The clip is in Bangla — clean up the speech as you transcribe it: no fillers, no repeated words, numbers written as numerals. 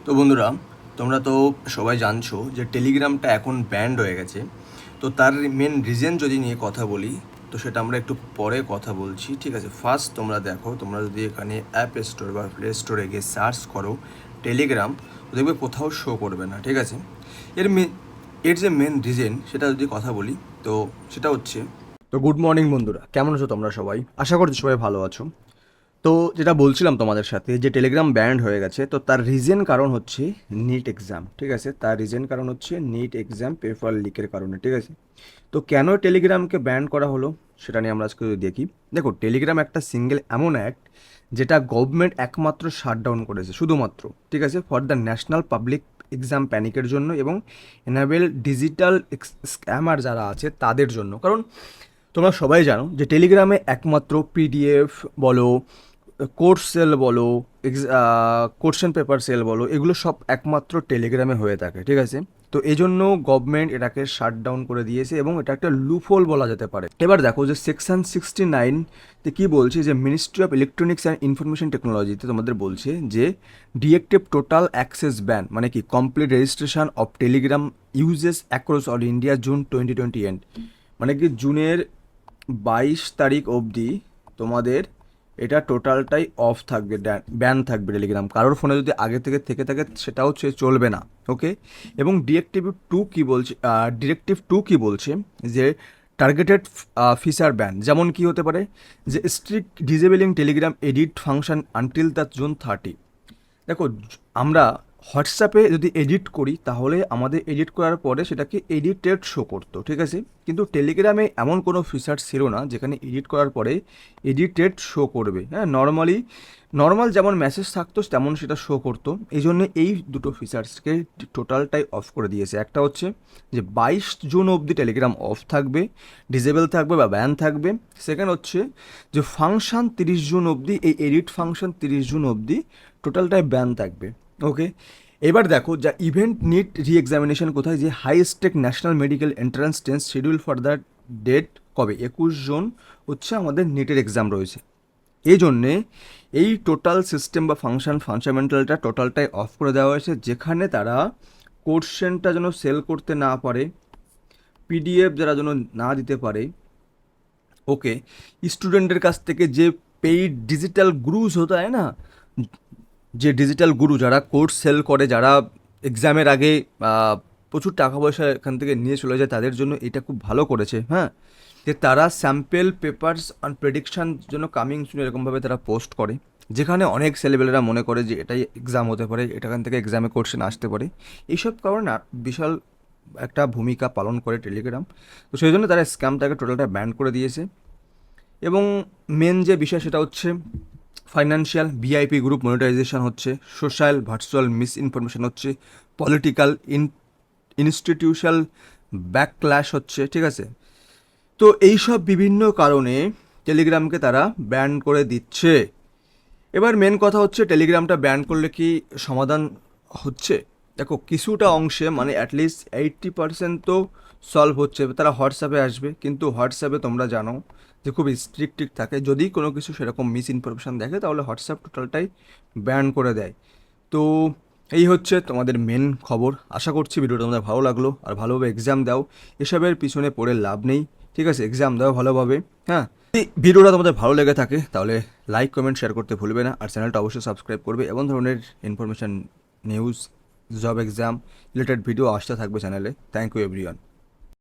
তো বন্ধুরা, তোমরা তো সবাই জানছো যে টেলিগ্রামটা এখন ব্যান্ড হয়ে গেছে। তো তার মেন রিজন যদি নিয়ে কথা বলি, তো সেটা আমরা একটু পরে কথা বলছি, ঠিক আছে? ফার্স্ট তোমরা দেখো, তোমরা যদি এখানে অ্যাপ স্টোর বা প্লে স্টোরে গিয়ে সার্চ করো টেলিগ্রাম, তো দেখবে কোথাও শো করবে না, ঠিক আছে? এর এর যে মেন রিজন সেটা যদি কথা বলি, তো সেটা হচ্ছে, তো গুড মর্নিং বন্ধুরা, কেমন আছো তোমরা সবাই? আশা করছি সবাই ভালো আছো। তো যেটা বলছিলাম তোমাদের সাথে যে টেলিগ্রাম ব্যান্ড হয়ে গেছে, তো তার রিজন কারণ হচ্ছে নিট এক্সাম, ঠিক আছে? তার রিজন কারণ হচ্ছে নিট এক্সাম পেপার লিকের কারণে, ঠিক আছে? তো কেন টেলিগ্রামকে ব্যান করা হলো সেটা নিয়ে আমরা আজকে যদি দেখি। দেখো, টেলিগ্রাম একটা সিঙ্গেল এমন অ্যাক্ট যেটা গভর্নমেন্ট একমাত্র শাটডাউন করেছে শুধুমাত্র, ঠিক আছে, for the national public exam প্যানিকের জন্য এবং এনাবেল ডিজিটাল স্ক্যামার যারা আছে তাদের জন্য। কারণ তোমরা সবাই জানো যে টেলিগ্রামে একমাত্র পিডিএফ বলো, কোর্স সেল বলো, কোশ্চেন পেপার সেল বলো, এগুলো সব একমাত্র টেলিগ্রামে হয়ে থাকে, ঠিক আছে? তো এই জন্য গভর্নমেন্ট এটাকে শাটডাউন করে দিয়েছে এবং এটা একটা লুপহোল বলা যেতে পারে। এবার দেখো যে সেকশন 69-তে কী বলছে, যে ministry of electronics and information টেকনোলজিতে তোমাদের বলছে যে ডিএক্টিভ টোটাল অ্যাক্সেস ব্যান, মানে কি complete registration of Telegram uses across all India June 2020 and, মানে কি জুনের 22 তারিখ অবধি তোমাদের এটা টোটালটাই অফ থাকবে, ব্যান থাকবে টেলিগ্রাম। কারোর ফোনে যদি আগে থেকে থাকে সেটাও চলবে না, ওকে? এবং ডিরেক্টিভ টু কি বলছে, যে টার্গেটেড ফিচার ব্যান, যেমন কি হতে পারে, যে strict disabling Telegram edit function until the June 30। দেখো, আমরা হোয়াটসঅ্যাপে যদি এডিট করি তাহলে আমাদের এডিট করার পরে সেটাকে এডিটেড শো করতো, ঠিক আছে? কিন্তু টেলিগ্রামে এমন কোনো ফিচার ছিল না যেখানে এডিট করার পরে এডিটেড শো করবে। হ্যাঁ, নর্মাল যেমন মেসেজ থাকতো তেমন সেটা শো করতো। এই জন্য এই দুটো ফিচার্সকে টোটালটাই অফ করে দিয়েছে। একটা হচ্ছে যে 22 জুন অবধি টেলিগ্রাম অফ থাকবে, ডিজেবল থাকবে বা ব্যান থাকবে। সেকেন্ড হচ্ছে যে ফাংশন 30 জুন অবধি, এই এডিট ফাংশন 30 জুন অবধি টোটালটাই ব্যান থাকবে, ওকে? এবার দেখো, যা ইভেন্ট নিট রি এক্সামিনেশন কোথায়, যে high stake national medical entrance test schedule for the date কবে, 21 জুন হচ্ছে আমাদের নিটের এক্সাম রয়েছে। এই জন্যে এই টোটাল সিস্টেম বা ফাংশামেন্টালটা টোটালটাই অফ করে দেওয়া হয়েছে, যেখানে তারা কোশ্চেনটা যেন সেল করতে না পারে, পিডিএফ যারা যেন না দিতে পারে, ওকে? স্টুডেন্টের কাছ থেকে যে পেইড ডিজিটাল গুরুজ হতে হয় না, যে ডিজিটাল গুরু যারা কোর্স সেল করে, যারা এক্সামের আগে প্রচুর টাকা পয়সা এখান থেকে নিয়ে চলে যায়, তাদের জন্য এটা খুব ভালো করেছে। হ্যাঁ, যে তারা স্যাম্পেল পেপারস অন প্রেডিকশান জন্য কামিং শুনে এরকমভাবে তারা পোস্ট করে, যেখানে অনেক ছেলেবেলেরা মনে করে যে এটাই এক্সাম হতে পারে, এখান থেকে এক্সামে কোশ্চেন আসতে পারে। এইসব কারণে না বিশাল একটা ভূমিকা পালন করে টেলিগ্রাম। তো সেই জন্য তারা স্ক্যামটাকে টোটালটা ব্যান করে দিয়েছে। এবং মেন যে বিষয় সেটা হচ্ছে ফাইন্যান্সিয়াল ভিআইপি গ্রুপ মনিটাইজেশন হচ্ছে, সোশ্যাল ভার্চুয়াল মিস ইনফরমেশন হচ্ছে, পলিটিক্যাল ইনস্টিটিউশনাল ব্যাকক্ল্যাশ হচ্ছে, ঠিক আছে? তো এইসব বিভিন্ন কারণে টেলিগ্রামকে তারা ব্যান করে দিচ্ছে। এবার মেন কথা হচ্ছে, টেলিগ্রামটা ব্যান করলে কি সমাধান হচ্ছে? দেখো, কিছুটা অংশে মানে অ্যাটলিস্ট 80% তো সলভ হচ্ছে। তারা হোয়াটসঅ্যাপে আসবে, কিন্তু হোয়াটসঅ্যাপে তোমরা জানো যে খুব স্ট্রিক্ট থাকে, যদি কোনো কিছু সেরকম মিস ইনফরমেশান দেখে তাহলে হোয়াটসঅ্যাপ টোটালটাই ব্যান করে দেয়। তো এই হচ্ছে তোমাদের মেন খবর। আশা করছি ভিডিওটা তোমাদের ভালো লাগলো, আর ভালোভাবে এক্সাম দাও, এসবের পিছনে পড়ে লাভ নেই, ঠিক আছে? এক্সাম দাও ভালোভাবে। হ্যাঁ, যদি ভিডিওটা তোমাদের ভালো লেগে থাকে তাহলে লাইক কমেন্ট শেয়ার করতে ভুলবে না, আর চ্যানেলটা অবশ্যই সাবস্ক্রাইব করবে। এবং ধরনের information, news, job exam related video আসতে থাকবে চ্যানেলে। Thank you everyone.